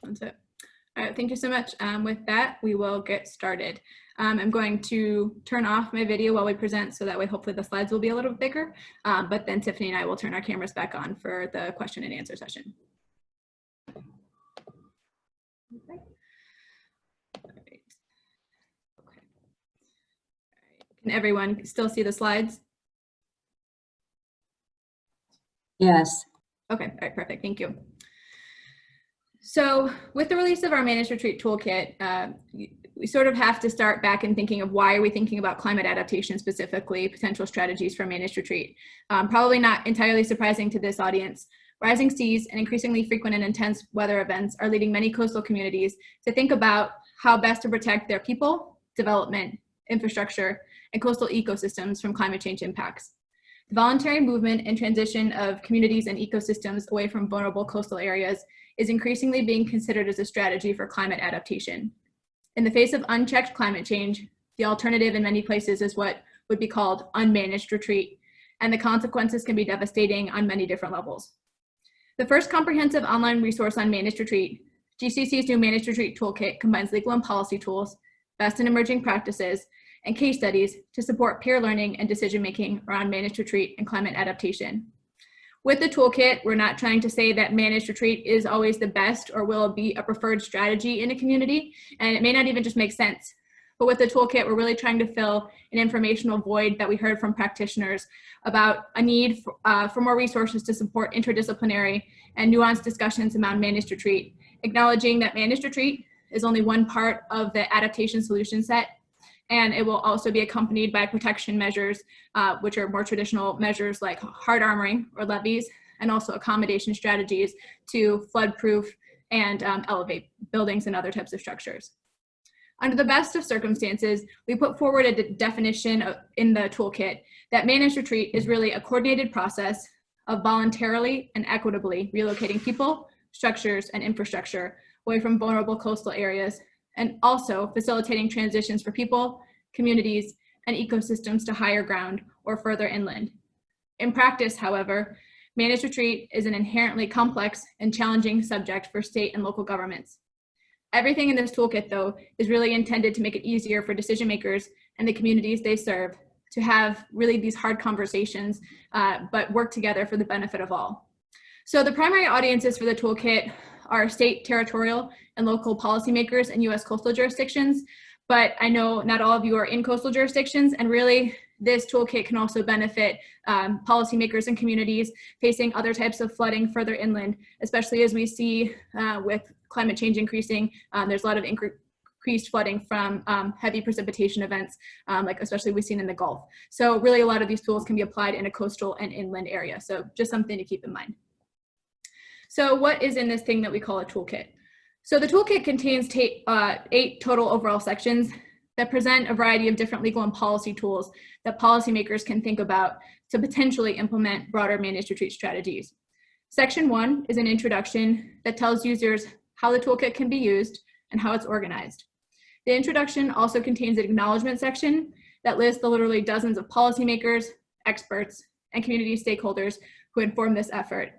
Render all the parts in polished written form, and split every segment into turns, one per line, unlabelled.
That's it. All right, thank you so much. With that, we will get started. I'm going to turn off my video while we present so that way hopefully the slides will be a little bit bigger, but then Tiffany and I will turn our cameras back on for the question and answer session. Okay. All right. Okay. All right. Can everyone still see the slides?
Yes.
Okay, all right, perfect, thank you. So with the release of our Managed Retreat Toolkit, we sort of have to start back in thinking of why are we thinking about climate adaptation specifically, potential strategies for managed retreat. Probably not entirely surprising to this audience. Rising seas and increasingly frequent and intense weather events are leading many coastal communities to think about how best to protect their people, development, infrastructure, and coastal ecosystems from climate change impacts. The voluntary movement and transition of communities and ecosystems away from vulnerable coastal areas is increasingly being considered as a strategy for climate adaptation. In the face of unchecked climate change, the alternative in many places is what would be called unmanaged retreat, and the consequences can be devastating on many different levels. The first comprehensive online resource on managed retreat, GCC's new Managed Retreat Toolkit, combines legal and policy tools, best and emerging practices, and case studies to support peer learning and decision-making around managed retreat and climate adaptation. With the toolkit, we're not trying to say that managed retreat is always the best or will be a preferred strategy in a community, and it may not even just make sense. But with the toolkit, we're really trying to fill an informational void that we heard from practitioners about a need for more resources to support interdisciplinary and nuanced discussions around managed retreat, acknowledging that managed retreat is only one part of the adaptation solution set, and it will also be accompanied by protection measures, which are more traditional measures like hard armoring or levees, and also accommodation strategies to flood-proof and elevate buildings and other types of structures. Under the best of circumstances, we put forward a definition in the toolkit that managed retreat is really a coordinated process of voluntarily and equitably relocating people, structures, and infrastructure away from vulnerable coastal areas, and also facilitating transitions for people, communities, and ecosystems to higher ground or further inland. In practice, however, managed retreat is an inherently complex and challenging subject for state and local governments. Everything in this toolkit, though, is really intended to make it easier for decision makers and the communities they serve to have really these hard conversations, but work together for the benefit of all. So the primary audiences for the toolkit are state, territorial, and local policymakers in U.S. coastal jurisdictions, but I know not all of you are in coastal jurisdictions, and really this toolkit can also benefit policymakers and communities facing other types of flooding further inland, especially as we see with climate change increasing, there's a lot of increased flooding from heavy precipitation events, like especially we've seen in the Gulf. So really a lot of these tools can be applied in a coastal and inland area, so just something to keep in mind. So what is in this thing that we call a toolkit? So the toolkit contains 8 total overall sections that present a variety of different legal and policy tools that policymakers can think about to potentially implement broader managed retreat strategies. Section 1 is an introduction that tells users how the toolkit can be used and how it's organized. The introduction also contains an acknowledgement section that lists the literally dozens of policymakers, experts, and community stakeholders who inform this effort,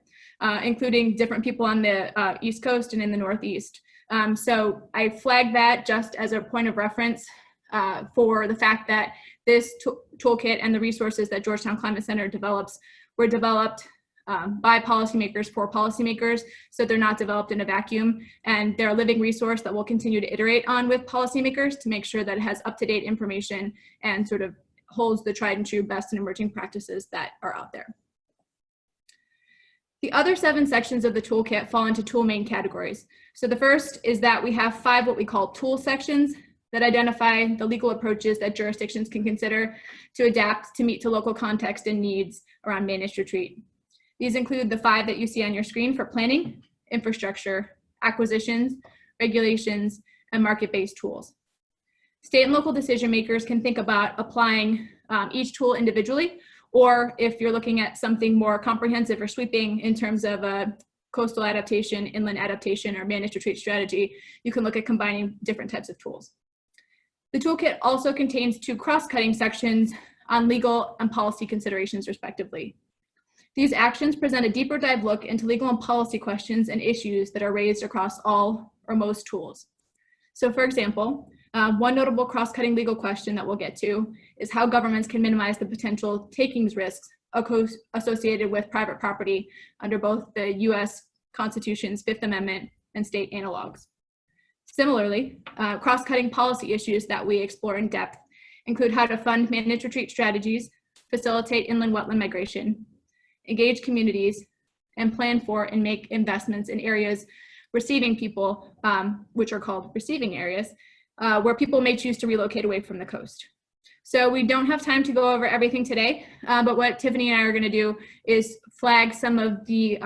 including different people on the East Coast and in the Northeast. So I flagged that just as a point of reference for the fact that this toolkit and the resources that Georgetown Climate Center develops were developed by policymakers for policymakers, so they're not developed in a vacuum, and they're a living resource that we'll continue to iterate on with policymakers to make sure that it has up-to-date information and sort of holds the tried and true best and emerging practices that are out there. The other 7 sections of the toolkit fall into 2 main categories. So the first is that we have 5 what we call tool sections that identify the legal approaches that jurisdictions can consider to adapt to meet to local context and needs around managed retreat. These include the 5 that you see on your screen for planning, infrastructure, acquisitions, regulations, and market-based tools. State and local decision makers can think about applying each tool individually, or if you're looking at something more comprehensive or sweeping in terms of a coastal adaptation, inland adaptation, or managed retreat strategy, you can look at combining different types of tools. The toolkit also contains 2 cross-cutting sections on legal and policy considerations, respectively. These actions present a deeper dive look into legal and policy questions and issues that are raised across all or most tools. So for example, one notable cross-cutting legal question that we'll get to is how governments can minimize the potential takings risks associated with private property under both the US Constitution's Fifth Amendment and state analogs. Similarly, cross-cutting policy issues that we explore in depth include how to fund managed retreat strategies, facilitate inland wetland migration, engage communities, and plan for and make investments in areas receiving people, which are called receiving areas, where people may choose to relocate away from the coast. So we don't have time to go over everything today, but what Tiffany and I are going to do is flag some of the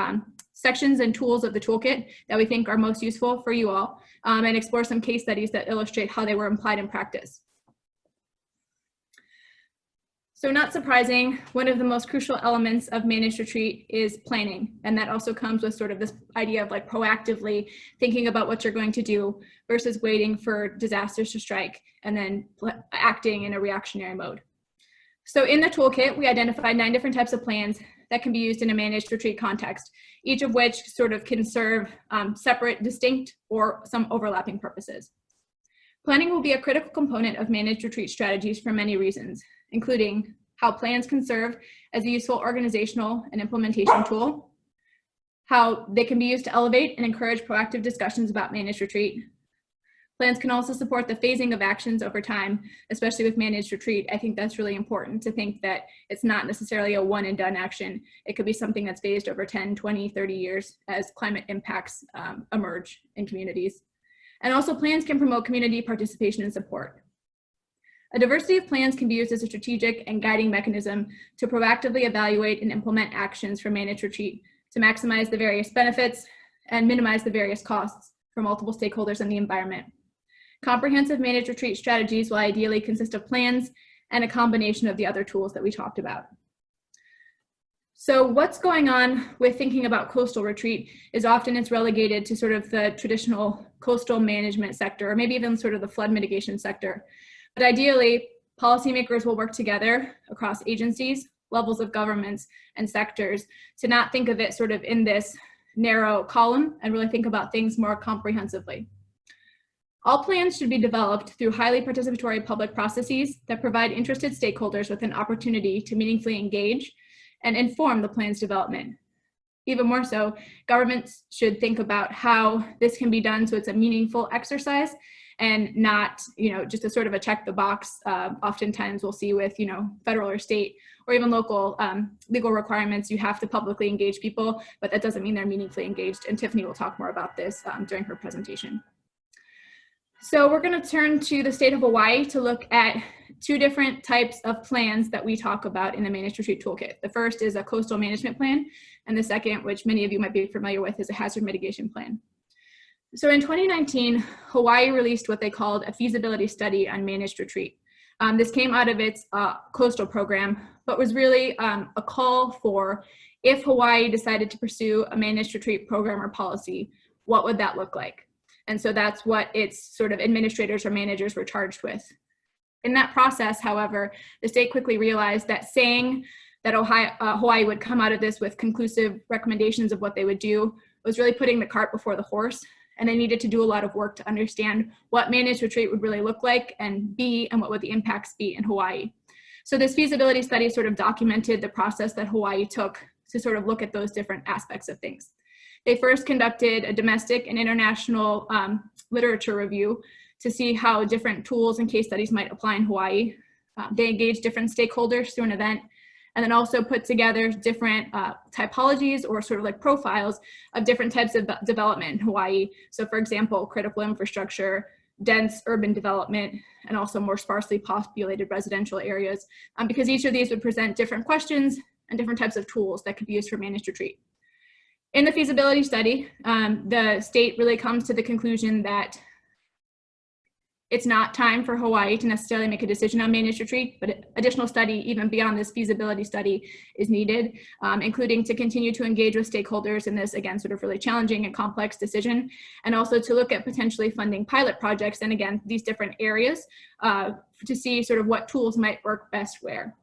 sections and tools of the toolkit that we think are most useful for you all, and explore some case studies that illustrate how they were applied in practice. So not surprising, one of the most crucial elements of managed retreat is planning. And that also comes with sort of this idea of like proactively thinking about what you're going to do versus waiting for disasters to strike and then acting in a reactionary mode. So in the toolkit, we identified 9 different types of plans that can be used in a managed retreat context, each of which sort of can serve separate, distinct, or some overlapping purposes. Planning will be a critical component of managed retreat strategies for many reasons, including how plans can serve as a useful organizational and implementation tool, how they can be used to elevate and encourage proactive discussions about managed retreat. Plans can also support the phasing of actions over time, especially with managed retreat. I think that's really important to think that it's not necessarily a one and done action. It could be something that's phased over 10, 20, 30 years as climate impacts emerge in communities. And also plans can promote community participation and support. A diversity of plans can be used as a strategic and guiding mechanism to proactively evaluate and implement actions for managed retreat to maximize the various benefits and minimize the various costs for multiple stakeholders in the environment. Comprehensive managed retreat strategies will ideally consist of plans and a combination of the other tools that we talked about. So what's going on with thinking about coastal retreat is often it's relegated to sort of the traditional coastal management sector, or maybe even sort of the flood mitigation sector. But ideally, policymakers will work together across agencies, levels of governments, and sectors to not think of it sort of in this narrow column and really think about things more comprehensively. All plans should be developed through highly participatory public processes that provide interested stakeholders with an opportunity to meaningfully engage and inform the plan's development. Even more so, governments should think about how this can be done so it's a meaningful exercise and not, just a sort of a check the box. Oftentimes we'll see with, federal or state or even local legal requirements, you have to publicly engage people, but that doesn't mean they're meaningfully engaged. And Tiffany will talk more about this during her presentation. So we're going to turn to the state of Hawaii to look at 2 different types of plans that we talk about in the Managed Retreat Toolkit. The first is a coastal management plan, and the second, which many of you might be familiar with, is a hazard mitigation plan. So in 2019, Hawaii released what they called a feasibility study on managed retreat. This came out of its coastal program, but was really a call for if Hawaii decided to pursue a managed retreat program or policy, what would that look like? And so that's what its sort of administrators or managers were charged with. In that process, however, the state quickly realized that saying that Hawaii would come out of this with conclusive recommendations of what they would do was really putting the cart before the horse. And they needed to do a lot of work to understand what managed retreat would really look like and what would the impacts be in Hawaii. So this feasibility study sort of documented the process that Hawaii took to sort of look at those different aspects of things. They first conducted a domestic and international literature review to see how different tools and case studies might apply in Hawaii. They engaged different stakeholders through an event, and then also put together different typologies or sort of like profiles of different types of development in Hawaii. So for example, critical infrastructure, dense urban development, and also more sparsely populated residential areas, because each of these would present different questions and different types of tools that could be used for managed retreat. In the feasibility study, the state really comes to the conclusion that it's not time for Hawaii to necessarily make a decision on managed retreat, but additional study, even beyond this feasibility study, is needed, including to continue to engage with stakeholders in this, again, sort of really challenging and complex decision, and also to look at potentially funding pilot projects, and again, these different areas, to see sort of what tools might work best where.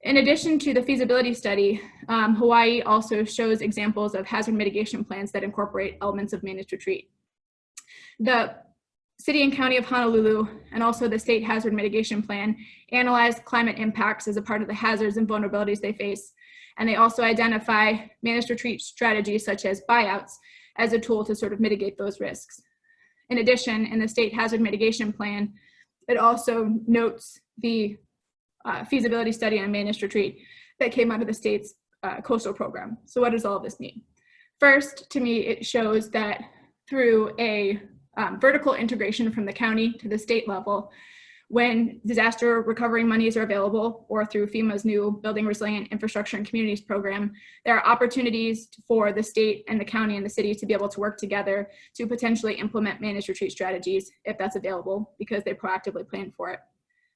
In addition to the feasibility study, Hawaii also shows examples of hazard mitigation plans that incorporate elements of managed retreat. The City and County of Honolulu and also the State Hazard Mitigation Plan analyze climate impacts as a part of the hazards and vulnerabilities they face. And they also identify managed retreat strategies such as buyouts as a tool to sort of mitigate those risks. In addition, in the State Hazard Mitigation Plan, it also notes the feasibility study on managed retreat that came out of the state's coastal program. So what does all of this mean? First, to me, it shows that through a vertical integration from the county to the state level, when disaster recovery monies are available or through FEMA's new Building Resilient Infrastructure and Communities program, there are opportunities for the state and the county and the city to be able to work together to potentially implement managed retreat strategies if that's available because they proactively plan for it.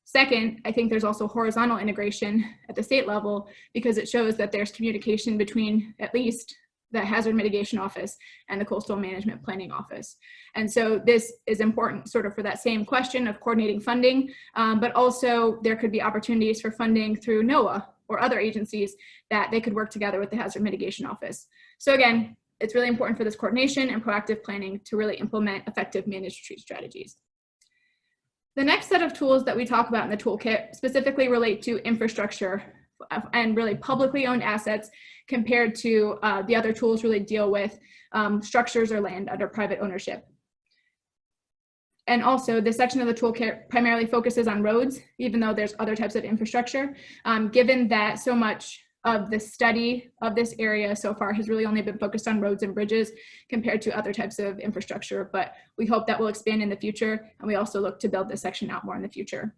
Second, I think there's also horizontal integration at the state level because it shows that there's communication between at least the Hazard Mitigation Office and the Coastal Management Planning Office. And so this is important sort of for that same question of coordinating funding, but also there could be opportunities for funding through NOAA or other agencies that they could work together with the Hazard Mitigation Office. So again, it's really important for this coordination and proactive planning to really implement effective managed retreat strategies. The next set of tools that we talk about in the toolkit specifically relate to infrastructure and really publicly owned assets compared to the other tools really deal with structures or land under private ownership. And also this section of the toolkit primarily focuses on roads, even though there's other types of infrastructure, given that so much of the study of this area so far has really only been focused on roads and bridges compared to other types of infrastructure, but we hope that will expand in the future, and we also look to build this section out more in the future.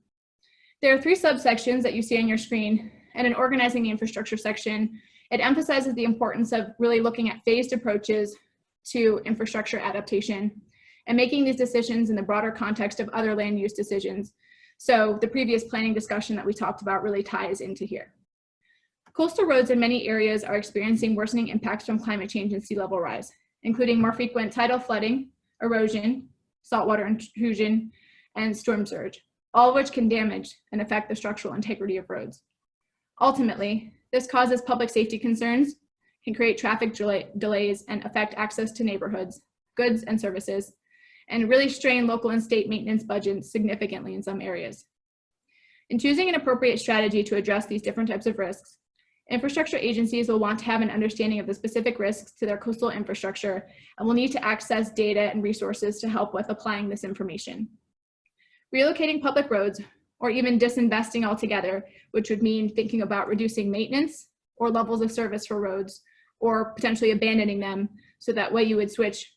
There are 3 subsections that you see on your screen, and in organizing the infrastructure section, it emphasizes the importance of really looking at phased approaches to infrastructure adaptation and making these decisions in the broader context of other land use decisions. So the previous planning discussion that we talked about really ties into here. Coastal roads in many areas are experiencing worsening impacts from climate change and sea level rise, including more frequent tidal flooding, erosion, saltwater intrusion, and storm surge, all of which can damage and affect the structural integrity of roads. Ultimately, this causes public safety concerns, can create traffic delays, and affect access to neighborhoods, goods, and services, and really strain local and state maintenance budgets significantly in some areas. In choosing an appropriate strategy to address these different types of risks, infrastructure agencies will want to have an understanding of the specific risks to their coastal infrastructure and will need to access data and resources to help with applying this information. Relocating public roads, or even disinvesting altogether, which would mean thinking about reducing maintenance or levels of service for roads, or potentially abandoning them, so that way you would switch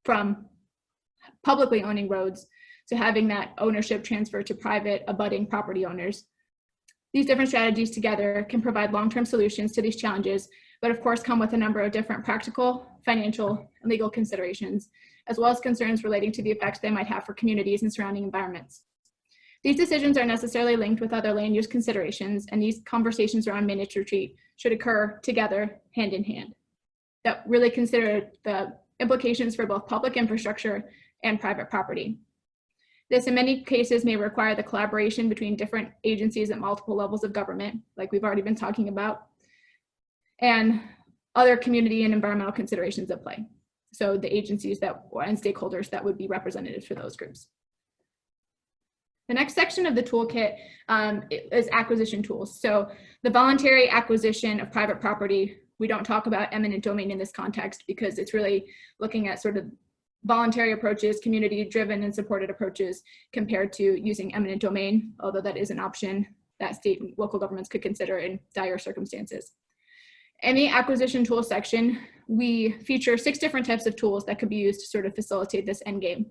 from publicly owning roads to having that ownership transfer to private abutting property owners. These different strategies together can provide long-term solutions to these challenges, but of course come with a number of different practical, financial, and legal considerations, as well as concerns relating to the effects they might have for communities and surrounding environments. These decisions are necessarily linked with other land use considerations, and these conversations around managed retreat should occur together, hand in hand, that really consider the implications for both public infrastructure and private property. This, in many cases, may require the collaboration between different agencies at multiple levels of government, like we've already been talking about, and other community and environmental considerations at play. So the agencies and stakeholders that would be representative for those groups. The next section of the toolkit is acquisition tools. So the voluntary acquisition of private property, we don't talk about eminent domain in this context because it's really looking at sort of voluntary approaches, community-driven and supported approaches compared to using eminent domain, although that is an option that state and local governments could consider in dire circumstances. In the acquisition tool section, we feature 6 different types of tools that could be used to sort of facilitate this end game.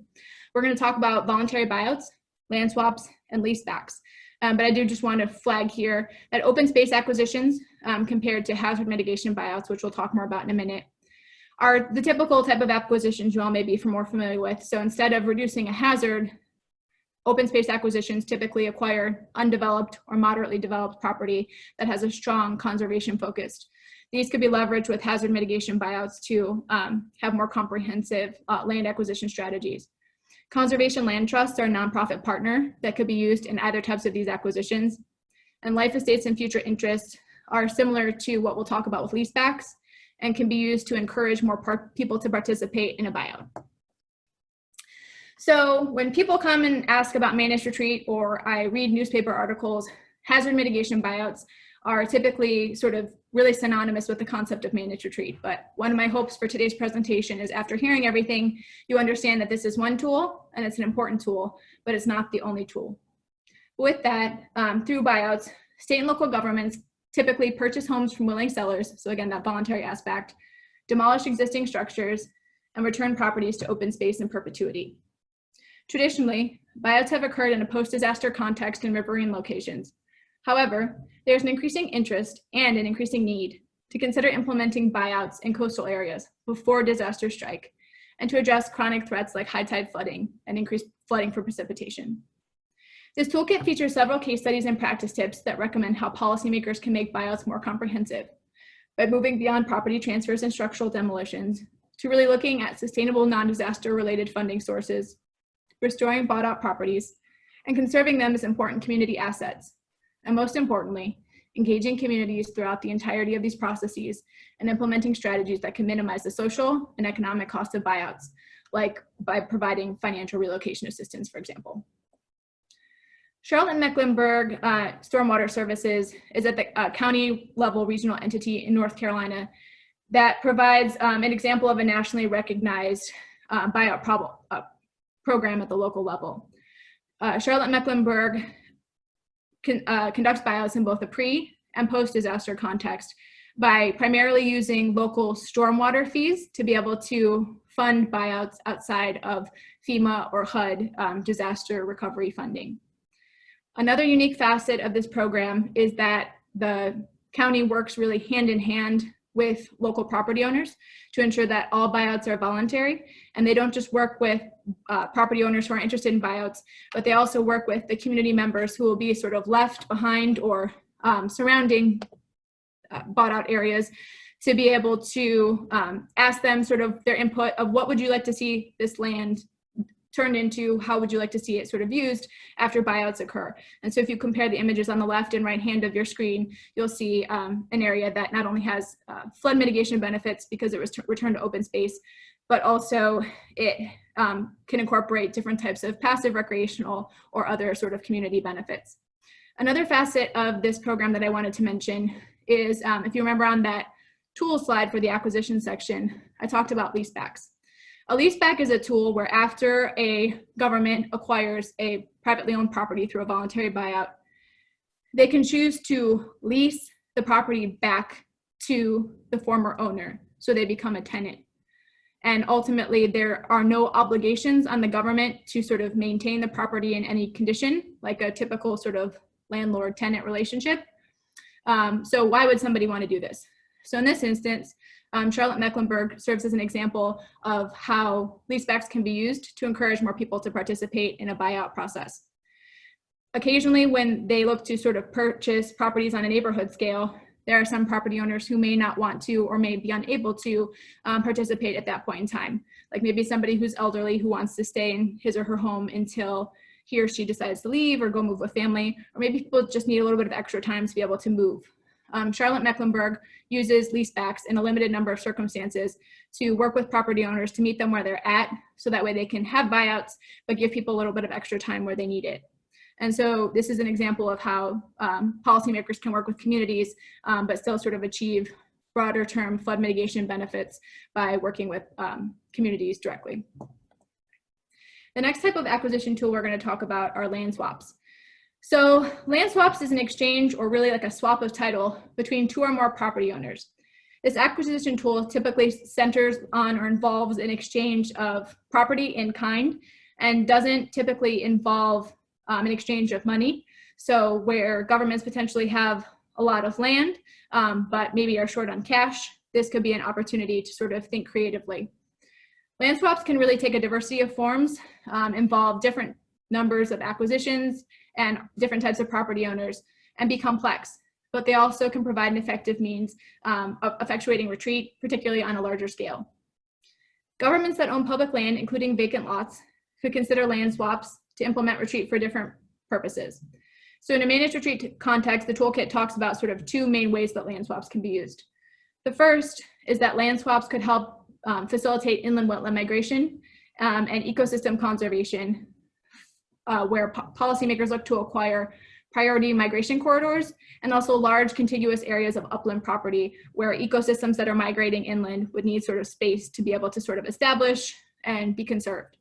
We're going to talk about voluntary buyouts, land swaps, and leasebacks. But I do just want to flag here that open space acquisitions compared to hazard mitigation buyouts, which we'll talk more about in a minute, are the typical type of acquisitions you all may be more familiar with. So instead of reducing a hazard, open space acquisitions typically acquire undeveloped or moderately developed property that has a strong conservation focus. These could be leveraged with hazard mitigation buyouts to have more comprehensive land acquisition strategies. Conservation land trusts are a nonprofit partner that could be used in either types of these acquisitions. And life estates and future interests are similar to what we'll talk about with leasebacks and can be used to encourage more people to participate in a buyout. So when people come and ask about managed retreat, or I read newspaper articles, hazard mitigation buyouts are typically sort of really synonymous with the concept of managed retreat. But one of my hopes for today's presentation is, after hearing everything, you understand that this is one tool and it's an important tool, but it's not the only tool. With that, through buyouts, state and local governments typically purchase homes from willing sellers, so again, that voluntary aspect, demolish existing structures, and return properties to open space in perpetuity. Traditionally, buyouts have occurred in a post-disaster context in riverine locations. However, there's an increasing interest and an increasing need to consider implementing buyouts in coastal areas before disasters strike, and to address chronic threats like high tide flooding and increased flooding for precipitation. This toolkit features several case studies and practice tips that recommend how policymakers can make buyouts more comprehensive by moving beyond property transfers and structural demolitions to really looking at sustainable non-disaster related funding sources, restoring bought out properties, and conserving them as important community assets. And most importantly, engaging communities throughout the entirety of these processes and implementing strategies that can minimize the social and economic cost of buyouts, like by providing financial relocation assistance, for example. Charlotte-Mecklenburg Stormwater Services is at the county level regional entity in North Carolina that provides an example of a nationally recognized buyout program at the local level. Charlotte-Mecklenburg conducts buyouts in both the pre and post-disaster context by primarily using local stormwater fees to be able to fund buyouts outside of FEMA or HUD disaster recovery funding. Another unique facet of this program is that the county works really hand in hand with local property owners to ensure that all buyouts are voluntary, and they don't just work with property owners who are interested in buyouts, but they also work with the community members who will be sort of left behind or surrounding bought out areas, to be able to ask them sort of their input of what would you like to see this land turned into, how would you like to see it sort of used after buyouts occur. And so if you compare the images on the left and right hand of your screen, you'll see an area that not only has flood mitigation benefits because it was returned to open space, but also it can incorporate different types of passive recreational or other sort of community benefits. Another facet of this program that I wanted to mention is, if you remember on that tool slide for the acquisition section, I talked about leasebacks. A leaseback is a tool where, after a government acquires a privately owned property through a voluntary buyout, they can choose to lease the property back to the former owner, so they become a tenant. And ultimately, there are no obligations on the government to sort of maintain the property in any condition, like a typical sort of landlord-tenant relationship. So why would somebody want to do this? So in this instance, Charlotte-Mecklenburg serves as an example of how leasebacks can be used to encourage more people to participate in a buyout process. Occasionally, when they look to sort of purchase properties on a neighborhood scale, there are some property owners who may not want to or may be unable to participate at that point in time. Like maybe somebody who's elderly who wants to stay in his or her home until he or she decides to leave or go move with family, or maybe people just need a little bit of extra time to be able to move. Charlotte-Mecklenburg uses leasebacks in a limited number of circumstances to work with property owners to meet them where they're at, so that way they can have buyouts, but give people a little bit of extra time where they need it. And so this is an example of how policymakers can work with communities, but still sort of achieve broader term flood mitigation benefits by working with communities directly. The next type of acquisition tool we're going to talk about are land swaps. So land swaps is an exchange, or really like a swap of title, between two or more property owners. This acquisition tool typically centers on or involves an exchange of property in kind, and doesn't typically involve an exchange of money. So where governments potentially have a lot of land, but maybe are short on cash, this could be an opportunity to sort of think creatively. Land swaps can really take a diversity of forms, involve different numbers of acquisitions and different types of property owners, and be complex, but they also can provide an effective means of effectuating retreat, particularly on a larger scale. Governments that own public land, including vacant lots, could consider land swaps to implement retreat for different purposes. So in a managed retreat context, the toolkit talks about sort of two main ways that land swaps can be used. The first is that land swaps could help facilitate inland wetland migration and ecosystem conservation, where policymakers look to acquire priority migration corridors and also large contiguous areas of upland property where ecosystems that are migrating inland would need sort of space to be able to sort of establish and be conserved.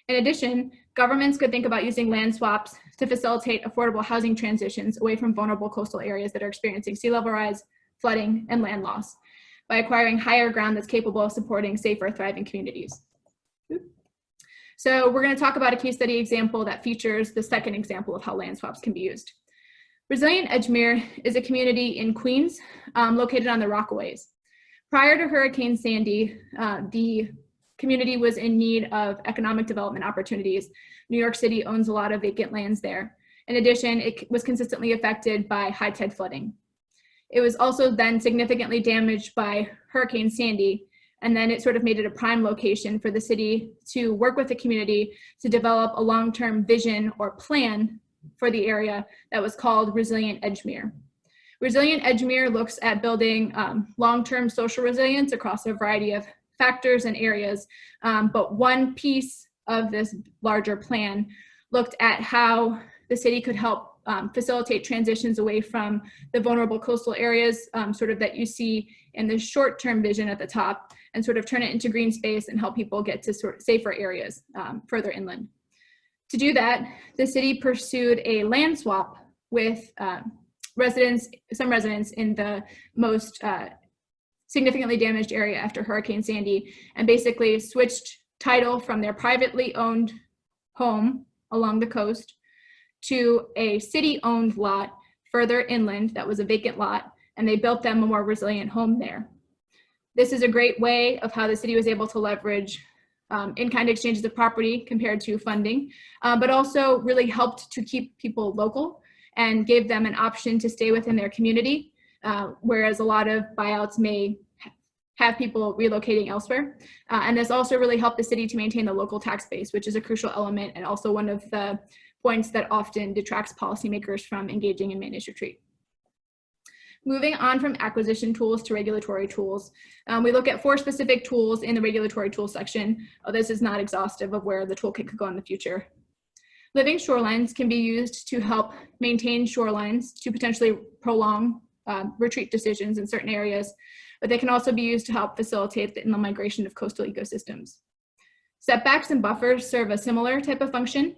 In addition, governments could think about using land swaps to facilitate affordable housing transitions away from vulnerable coastal areas that are experiencing sea level rise, flooding, and land loss by acquiring higher ground that's capable of supporting safer, thriving communities. So we're going to talk about a case study example that features the second example of how land swaps can be used. Resilient Edgemere is a community in Queens located on the Rockaways. Prior to Hurricane Sandy, the community was in need of economic development opportunities. New York City owns a lot of vacant lands there. In addition, it was consistently affected by high tide flooding. It was also then significantly damaged by Hurricane Sandy, and then it sort of made it a prime location for the city to work with the community to develop a long-term vision or plan for the area that was called Resilient Edgemere. Resilient Edgemere looks at building long-term social resilience across a variety of factors and areas, but one piece of this larger plan looked at how the city could help facilitate transitions away from the vulnerable coastal areas sort of that you see in the short-term vision at the top, and sort of turn it into green space and help people get to sort of safer areas further inland. To do that, the city pursued a land swap with some residents in the most significantly damaged area after Hurricane Sandy, and basically switched title from their privately owned home along the coast to a city-owned lot further inland that was a vacant lot, and they built them a more resilient home there. This is a great way of how the city was able to leverage in-kind exchanges of property compared to funding, but also really helped to keep people local and gave them an option to stay within their community, whereas a lot of buyouts may have people relocating elsewhere. And this also really helped the city to maintain the local tax base, which is a crucial element and also one of the points that often detracts policymakers from engaging in managed retreat. Moving on from acquisition tools to regulatory tools, we look at 4 specific tools in the regulatory tools section. This is not exhaustive of where the toolkit could go in the future. Living shorelines can be used to help maintain shorelines to potentially prolong retreat decisions in certain areas, but they can also be used to help facilitate the inland migration of coastal ecosystems. Setbacks and buffers serve a similar type of function.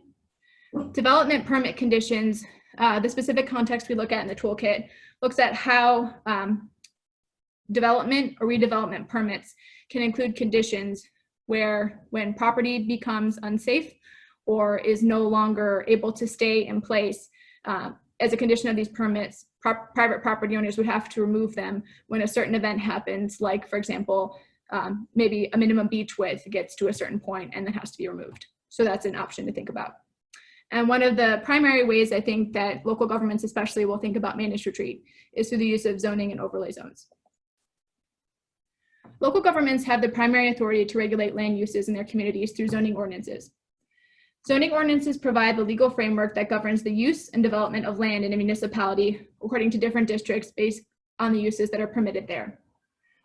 Development permit conditions, the specific context we look at in the toolkit, looks at how development or redevelopment permits can include conditions where when property becomes unsafe or is no longer able to stay in place, as a condition of these permits, private property owners would have to remove them when a certain event happens, like, for example, maybe a minimum beach width gets to a certain point and then has to be removed. So that's an option to think about. And one of the primary ways I think that local governments especially will think about managed retreat is through the use of zoning and overlay zones. Local governments have the primary authority to regulate land uses in their communities through zoning ordinances. Zoning ordinances provide the legal framework that governs the use and development of land in a municipality according to different districts based on the uses that are permitted there.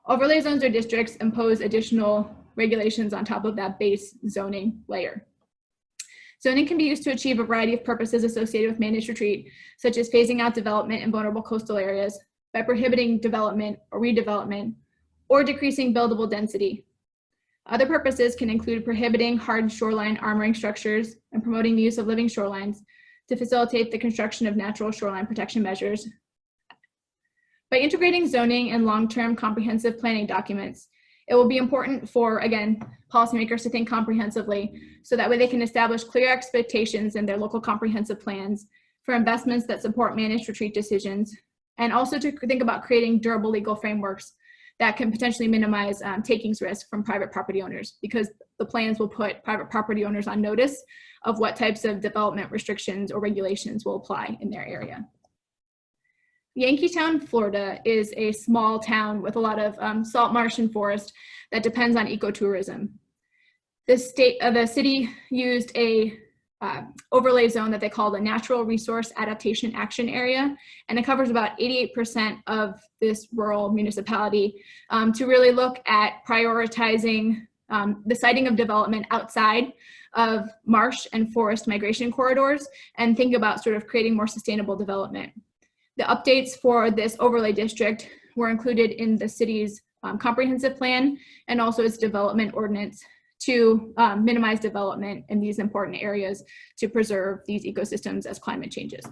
Overlay zones or districts impose additional regulations on top of that base zoning layer. Zoning can be used to achieve a variety of purposes associated with managed retreat, such as phasing out development in vulnerable coastal areas by prohibiting development or redevelopment, or decreasing buildable density. Other purposes can include prohibiting hard shoreline armoring structures and promoting the use of living shorelines to facilitate the construction of natural shoreline protection measures. By integrating zoning and long-term comprehensive planning documents, it will be important for, again, policymakers to think comprehensively so that way they can establish clear expectations in their local comprehensive plans for investments that support managed retreat decisions, and also to think about creating durable legal frameworks that can potentially minimize takings risk from private property owners, because the plans will put private property owners on notice of what types of development restrictions or regulations will apply in their area. Yankeetown, Florida is a small town with a lot of salt marsh and forest that depends on ecotourism. The city used a overlay zone that they call the Natural Resource Adaptation Action Area, and it covers about 88% of this rural municipality to really look at prioritizing the siting of development outside of marsh and forest migration corridors, and think about sort of creating more sustainable development. The updates for this overlay district were included in the city's comprehensive plan and also its development ordinance to minimize development in these important areas to preserve these ecosystems as climate changes.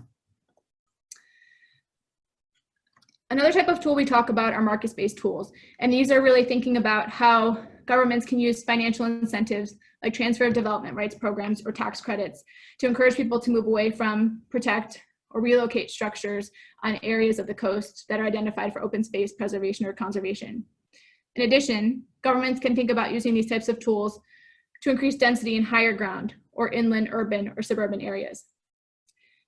Another type of tool we talk about are market-based tools, and these are really thinking about how governments can use financial incentives like transfer of development rights programs or tax credits to encourage people to move away from, protect, or relocate structures on areas of the coast that are identified for open space preservation or conservation. In addition, governments can think about using these types of tools to increase density in higher ground or inland, urban, or suburban areas.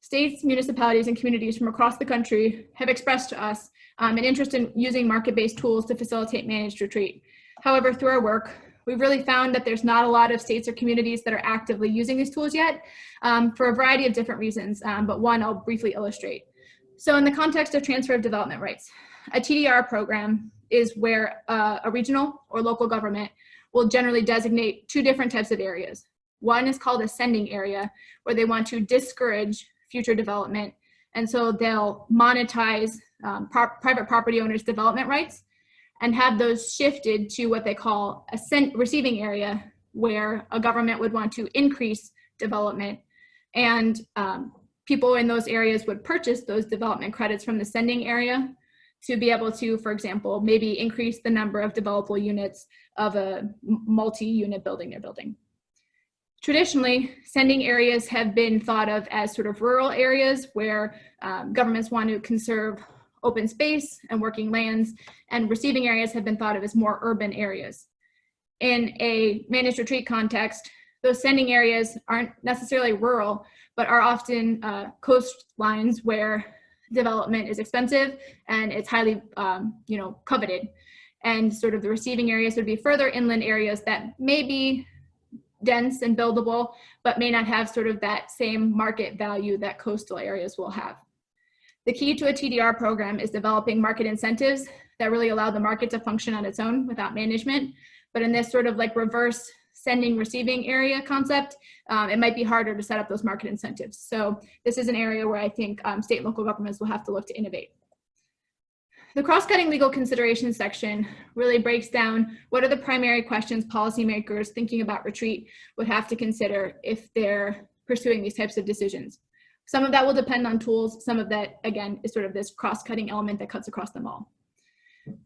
States, municipalities, and communities from across the country have expressed to us an interest in using market-based tools to facilitate managed retreat. However, through our work, we've really found that there's not a lot of states or communities that are actively using these tools yet for a variety of different reasons, but one I'll briefly illustrate. So in the context of transfer of development rights, a TDR program is where a regional or local government will generally designate two different types of areas. One is called a sending area, where they want to discourage future development, and so they'll monetize private property owners' development rights and have those shifted to what they call a receiving area, where a government would want to increase development, and people in those areas would purchase those development credits from the sending area to be able to, for example, maybe increase the number of developable units of a multi-unit building they're building. Traditionally, sending areas have been thought of as sort of rural areas where governments want to conserve open space and working lands, and receiving areas have been thought of as more urban areas. In a managed retreat context, those sending areas aren't necessarily rural, but are often coastlines where development is expensive and it's highly coveted. And sort of the receiving areas would be further inland areas that may be dense and buildable, but may not have sort of that same market value that coastal areas will have. The key to a TDR program is developing market incentives that really allow the market to function on its own without management. But in this sort of like reverse sending receiving area concept, it might be harder to set up those market incentives. So this is an area where I think state and local governments will have to look to innovate. The cross-cutting legal considerations section really breaks down what are the primary questions policymakers thinking about retreat would have to consider if they're pursuing these types of decisions. Some of that will depend on tools. Some of that, again, is sort of this cross-cutting element that cuts across them all.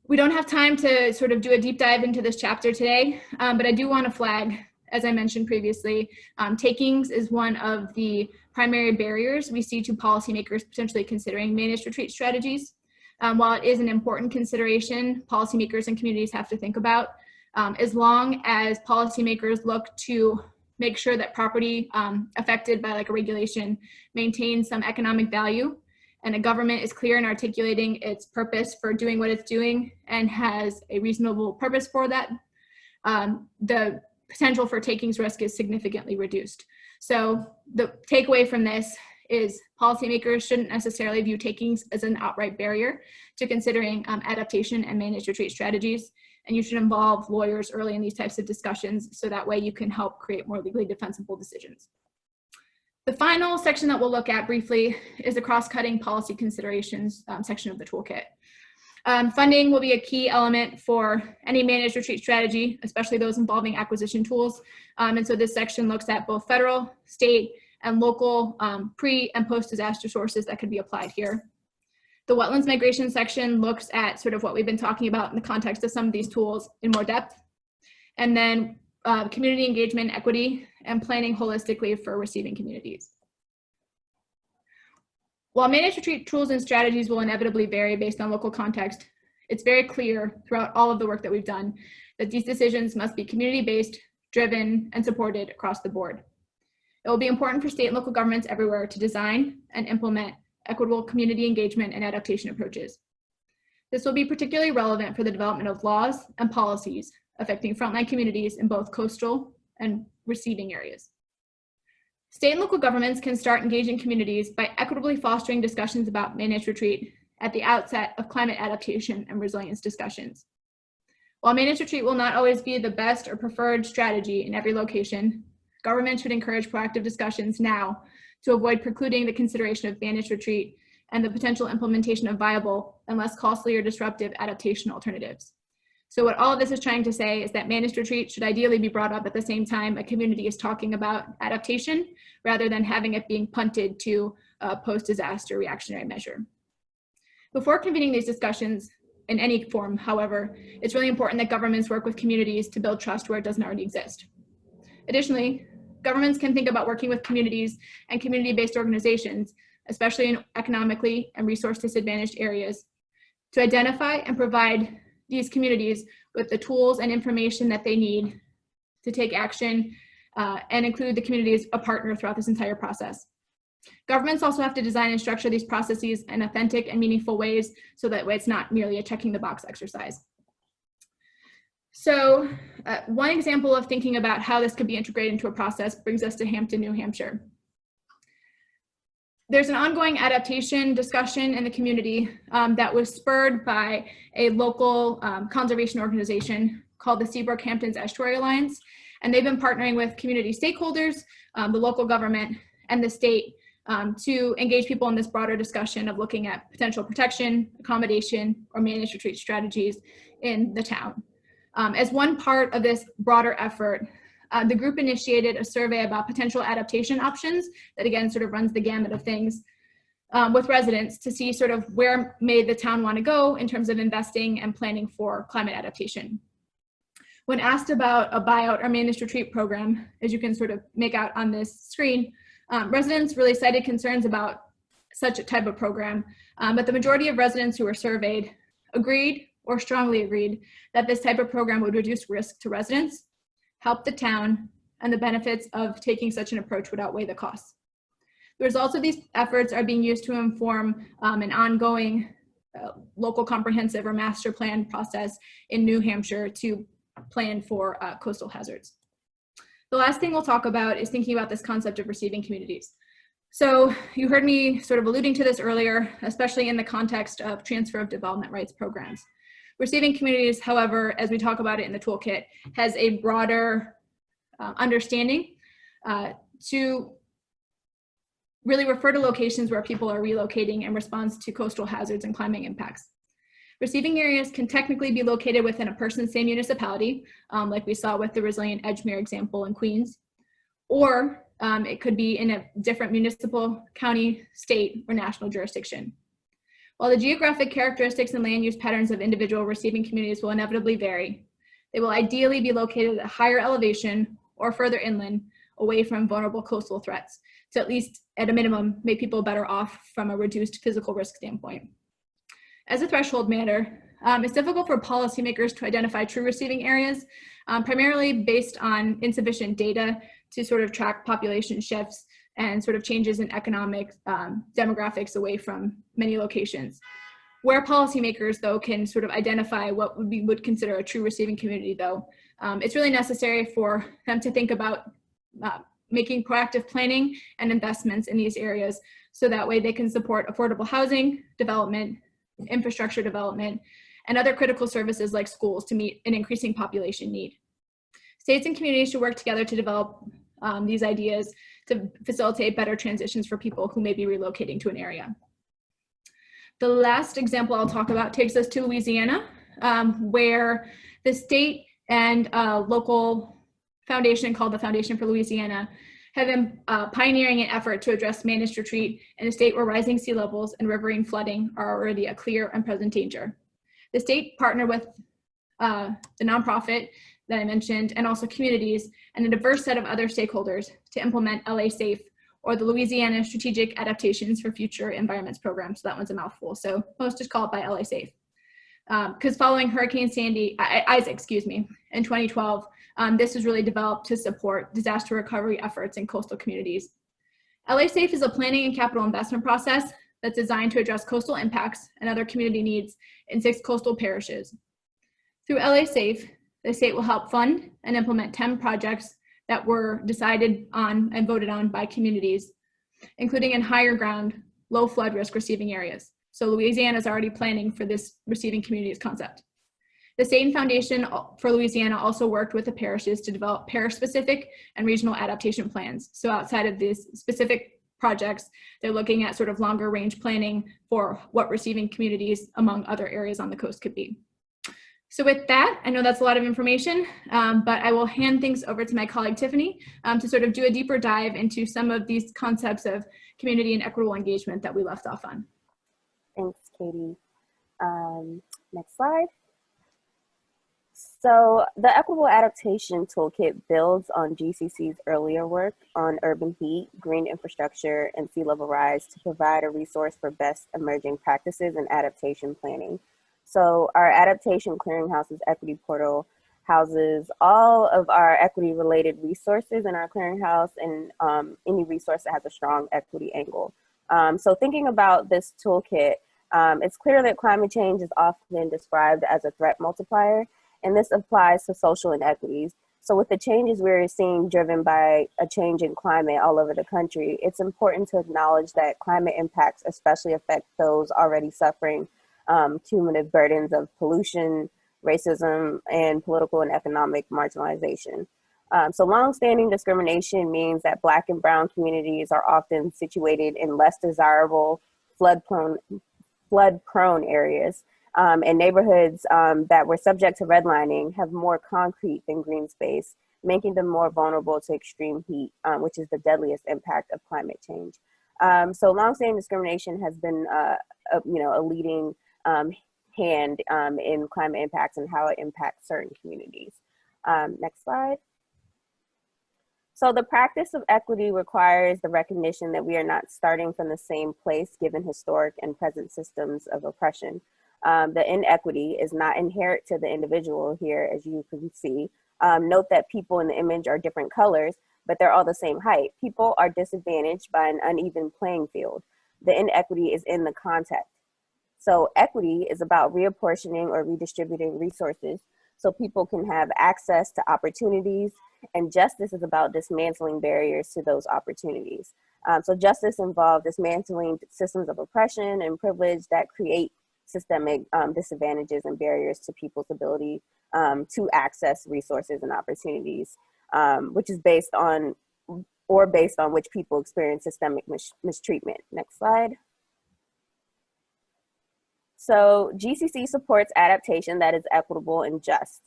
We don't have time to sort of do a deep dive into this chapter today, but I do want to flag, as I mentioned previously, takings is one of the primary barriers we see to policymakers potentially considering managed retreat strategies. While it is an important consideration policymakers and communities have to think about, as long as policymakers look to make sure that property affected by like a regulation maintains some economic value, and a government is clear in articulating its purpose for doing what it's doing and has a reasonable purpose for that, the potential for takings risk is significantly reduced. So the takeaway from this is policymakers shouldn't necessarily view takings as an outright barrier to considering adaptation and managed retreat strategies. And you should involve lawyers early in these types of discussions so that way you can help create more legally defensible decisions. The final section that we'll look at briefly is the cross-cutting policy considerations section of the toolkit. Funding will be a key element for any managed retreat strategy, especially those involving acquisition tools. And so this section looks at both federal, state, and local pre and post-disaster sources that could be applied here. The wetlands migration section looks at sort of what we've been talking about in the context of some of these tools in more depth. And then community engagement, equity, and planning holistically for receiving communities. While managed retreat tools and strategies will inevitably vary based on local context, it's very clear throughout all of the work that we've done that these decisions must be community-based, driven, and supported across the board. It will be important for state and local governments everywhere to design and implement equitable community engagement and adaptation approaches. This will be particularly relevant for the development of laws and policies affecting frontline communities in both coastal and receiving areas. State and local governments can start engaging communities by equitably fostering discussions about managed retreat at the outset of climate adaptation and resilience discussions. While managed retreat will not always be the best or preferred strategy in every location, government should encourage proactive discussions now to avoid precluding the consideration of managed retreat and the potential implementation of viable and less costly or disruptive adaptation alternatives. So what all of this is trying to say is that managed retreat should ideally be brought up at the same time a community is talking about adaptation, rather than having it being punted to a post-disaster reactionary measure. Before convening these discussions in any form, however, it's really important that governments work with communities to build trust where it doesn't already exist. Additionally, governments can think about working with communities and community-based organizations, especially in economically and resource disadvantaged areas, to identify and provide these communities with the tools and information that they need to take action and include the community as a partner throughout this entire process. Governments also have to design and structure these processes in authentic and meaningful ways so that way it's not merely a checking the box exercise. So one example of thinking about how this could be integrated into a process brings us to Hampton, New Hampshire. There's an ongoing adaptation discussion in the community that was spurred by a local conservation organization called the Seabrook Hamptons Estuary Alliance. And they've been partnering with community stakeholders, the local government, and the state to engage people in this broader discussion of looking at potential protection, accommodation, or managed retreat strategies in the town. As one part of this broader effort, the group initiated a survey about potential adaptation options that again sort of runs the gamut of things with residents to see sort of where may the town want to go in terms of investing and planning for climate adaptation. When asked about a buyout or managed retreat program, as you can sort of make out on this screen, residents really cited concerns about such a type of program, but the majority of residents who were surveyed agreed or strongly agreed that this type of program would reduce risk to residents, help the town, and the benefits of taking such an approach would outweigh the costs. The results of these efforts are being used to inform an ongoing local comprehensive or master plan process in New Hampshire to plan for coastal hazards. The last thing we'll talk about is thinking about this concept of receiving communities. So you heard me sort of alluding to this earlier, especially in the context of transfer of development rights programs. Receiving communities, however, as we talk about it in the toolkit, has a broader understanding to really refer to locations where people are relocating in response to coastal hazards and climate impacts. Receiving areas can technically be located within a person's same municipality, like we saw with the Resilient Edgemere example in Queens, or it could be in a different municipal, county, state, or national jurisdiction. While the geographic characteristics and land use patterns of individual receiving communities will inevitably vary, they will ideally be located at a higher elevation or further inland, away from vulnerable coastal threats, to at least, at a minimum, make people better off from a reduced physical risk standpoint. As a threshold matter, it's difficult for policymakers to identify true receiving areas, primarily based on insufficient data to sort of track population shifts and sort of changes in economic demographics away from many locations. Where policymakers, though, can sort of identify what we would consider a true receiving community, though, it's really necessary for them to think about making proactive planning and investments in these areas so that way they can support affordable housing development, infrastructure development, and other critical services like schools to meet an increasing population need. States and communities should work together to develop these ideas to facilitate better transitions for people who may be relocating to an area. The last example I'll talk about takes us to Louisiana, where the state and a local foundation called the Foundation for Louisiana have been pioneering an effort to address managed retreat in a state where rising sea levels and riverine flooding are already a clear and present danger. The state partnered with the nonprofit that I mentioned, and also communities and a diverse set of other stakeholders to implement LA SAFE, or the Louisiana Strategic Adaptations for Future Environments Program. So that one's a mouthful. So most just call it by LA SAFE. Because following Hurricane Isaac, in 2012, this was really developed to support disaster recovery efforts in coastal communities. LA SAFE is a planning and capital investment process that's designed to address coastal impacts and other community needs in 6 coastal parishes. Through LA SAFE, the state will help fund and implement 10 projects that were decided on and voted on by communities, including in higher ground, low flood risk receiving areas. So Louisiana is already planning for this receiving communities concept. The Satan Foundation for Louisiana also worked with the parishes to develop parish-specific and regional adaptation plans. So outside of these specific projects, they're looking at sort of longer range planning for what receiving communities among other areas on the coast could be. So with that, I know that's a lot of information, but I will hand things over to my colleague Tiffany to sort of do a deeper dive into some of these concepts of community and equitable engagement that we left off on.
Thanks, Katie. Next slide. So the Equitable Adaptation Toolkit builds on GCC's earlier work on urban heat, green infrastructure, and sea level rise to provide a resource for best emerging practices in adaptation planning. So our Adaptation Clearinghouse's equity portal houses all of our equity-related resources in our clearinghouse and any resource that has a strong equity angle. So thinking about this toolkit, it's clear that climate change is often described as a threat multiplier, and this applies to social inequities. So with the changes we're seeing driven by a change in climate all over the country, it's important to acknowledge that climate impacts especially affect those already suffering cumulative burdens of pollution, racism, and political and economic marginalization. So longstanding discrimination means that Black and Brown communities are often situated in less desirable flood-prone areas. And neighborhoods that were subject to redlining have more concrete than green space, making them more vulnerable to extreme heat, which is the deadliest impact of climate change. So longstanding discrimination has been a leading hand in climate impacts and how it impacts certain communities. Next slide. So the practice of equity requires the recognition that we are not starting from the same place given historic and present systems of oppression. The inequity is not inherent to the individual here, as you can see. Note that people in the image are different colors, but they're all the same height. People are disadvantaged by an uneven playing field. The inequity is in the context. So equity is about reapportioning or redistributing resources so people can have access to opportunities, and justice is about dismantling barriers to those opportunities. So justice involves dismantling systems of oppression and privilege that create systemic disadvantages and barriers to people's ability to access resources and opportunities, which is based on which people experience systemic mistreatment. Next slide. So GCC supports adaptation that is equitable and just.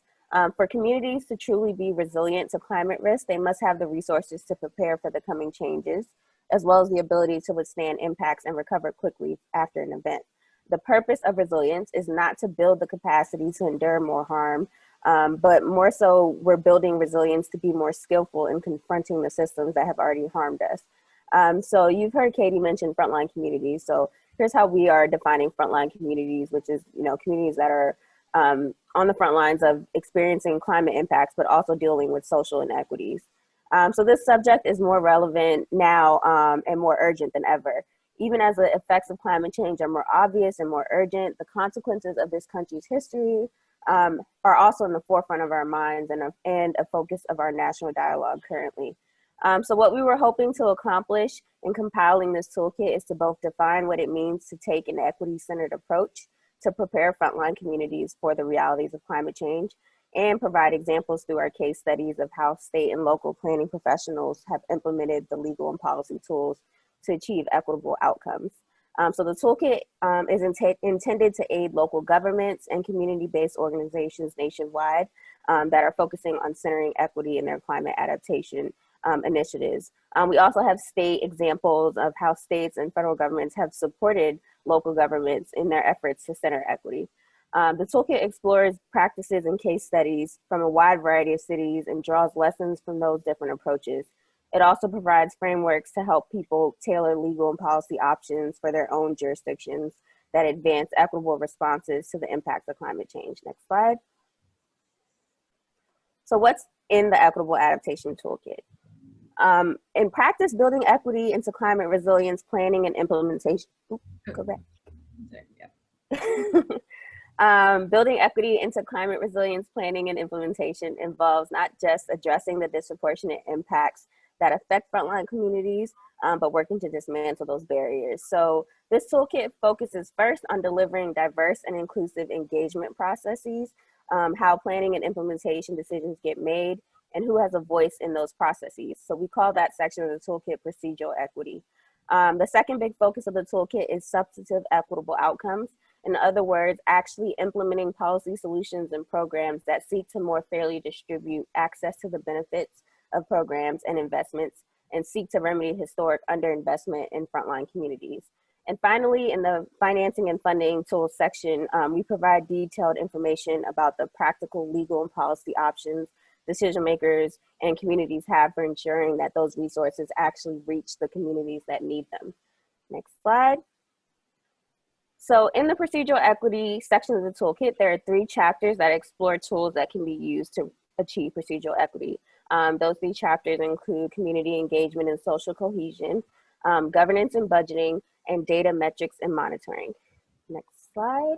For communities to truly be resilient to climate risk, they must have the resources to prepare for the coming changes, as well as the ability to withstand impacts and recover quickly after an event. The purpose of resilience is not to build the capacity to endure more harm, but more so we're building resilience to be more skillful in confronting the systems that have already harmed us. So you've heard Katie mention frontline communities. So here's how we are defining frontline communities, which is, communities that are on the front lines of experiencing climate impacts, but also dealing with social inequities. So this subject is more relevant now and more urgent than ever. Even as the effects of climate change are more obvious and more urgent, the consequences of this country's history are also in the forefront of our minds and a focus of our national dialogue currently. So what we were hoping to accomplish in compiling this toolkit is to both define what it means to take an equity-centered approach to prepare frontline communities for the realities of climate change, and provide examples through our case studies of how state and local planning professionals have implemented the legal and policy tools to achieve equitable outcomes. So the toolkit is intended to aid local governments and community-based organizations nationwide that are focusing on centering equity in their climate adaptation initiatives. We also have state examples of how states and federal governments have supported local governments in their efforts to center equity. The toolkit explores practices and case studies from a wide variety of cities and draws lessons from those different approaches. It also provides frameworks to help people tailor legal and policy options for their own jurisdictions that advance equitable responses to the impacts of climate change. Next slide. So what's in the Equitable Adaptation Toolkit? In practice, building equity into climate resilience planning and implementation. Go back. Building equity into climate resilience planning and implementation involves not just addressing the disproportionate impacts that affect frontline communities, but working to dismantle those barriers. So this toolkit focuses first on delivering diverse and inclusive engagement processes how planning and implementation decisions get made, and who has a voice in those processes. So we call that section of the toolkit procedural equity. The second big focus of the toolkit is substantive equitable outcomes. In other words, actually implementing policy solutions and programs that seek to more fairly distribute access to the benefits of programs and investments, and seek to remedy historic underinvestment in frontline communities. And finally, in the financing and funding tools section, we provide detailed information about the practical legal and policy options decision makers and communities have for ensuring that those resources actually reach the communities that need them. Next slide. So in the procedural equity section of the toolkit, there are 3 chapters that explore tools that can be used to achieve procedural equity. Those 3 chapters include community engagement and social cohesion, governance and budgeting, and data metrics and monitoring. Next slide.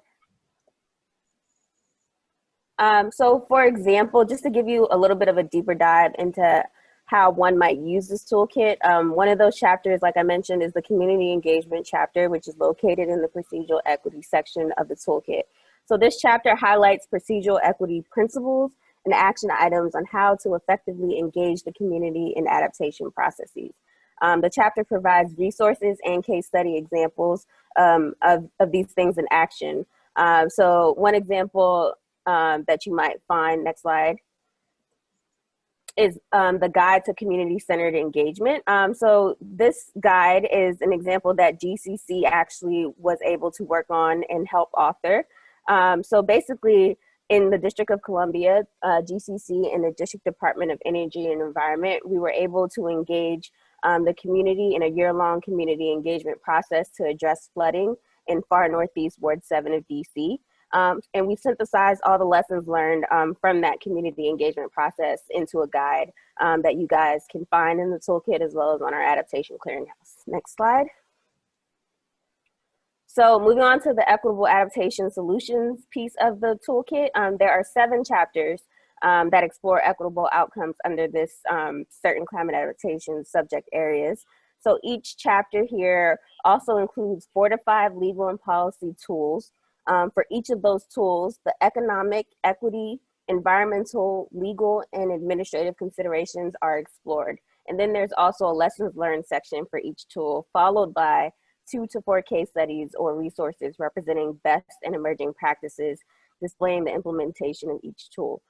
So for example, just to give you a little bit of a deeper dive into how one might use this toolkit, one of those chapters, like I mentioned, is the community engagement chapter, which is located in the procedural equity section of the toolkit. So this chapter highlights procedural equity principles and action items on how to effectively engage the community in adaptation processes. The chapter provides resources and case study examples of these things in action. So one example that you might find, next slide, is the guide to community-centered engagement. So this guide is an example that GCC actually was able to work on and help author. So basically, in the District of Columbia, GCC and the District Department of Energy and Environment, we were able to engage the community in a year-long community engagement process to address flooding in far northeast Ward 7 of DC. And we synthesized all the lessons learned from that community engagement process into a guide that you guys can find in the toolkit as well as on our Adaptation Clearinghouse. Next slide. So moving on to the equitable adaptation solutions piece of the toolkit, there are 7 chapters that explore equitable outcomes under this certain climate adaptation subject areas. So each chapter here also includes 4 to 5 legal and policy tools. For each of those tools, the economic, equity, environmental, legal, and administrative considerations are explored. And then there's also a lessons learned section for each tool, followed by 2 to 4 case studies or resources representing best and emerging practices, displaying the implementation of each tool.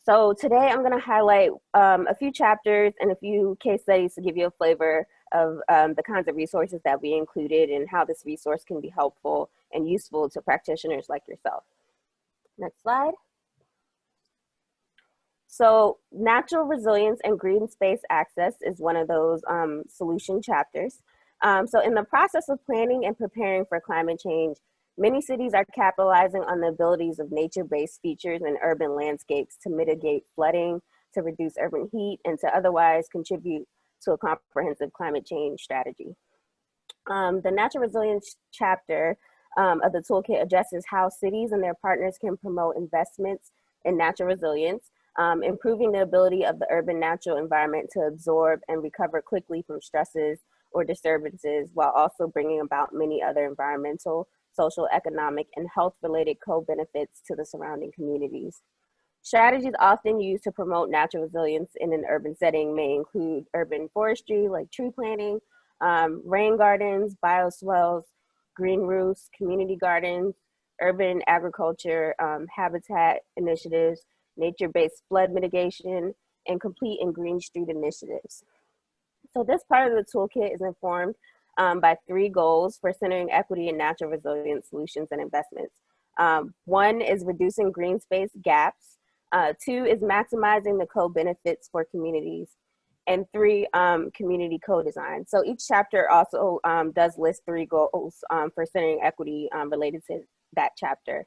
So today I'm gonna highlight a few chapters and a few case studies to give you a flavor of the kinds of resources that we included and how this resource can be helpful and useful to practitioners like yourself. Next slide. So natural resilience and green space access is one of those solution chapters. So in the process of planning and preparing for climate change, many cities are capitalizing on the abilities of nature-based features and urban landscapes to mitigate flooding, to reduce urban heat, and to otherwise contribute to a comprehensive climate change strategy. The natural resilience chapter of the toolkit addresses how cities and their partners can promote investments in natural resilience, improving the ability of the urban natural environment to absorb and recover quickly from stresses or disturbances, while also bringing about many other environmental, social, economic, and health-related co-benefits to the surrounding communities. Strategies often used to promote natural resilience in an urban setting may include urban forestry, like tree planting, rain gardens, bioswales, green roofs, community gardens, urban agriculture, habitat initiatives, nature-based flood mitigation, and complete and green street initiatives. So this part of the toolkit is informed by 3 goals for centering equity and natural resilience solutions and investments. 1 is reducing green space gaps. 2 is maximizing the co-benefits for communities. And 3, community co-design. So each chapter also does list 3 goals for centering equity related to that chapter.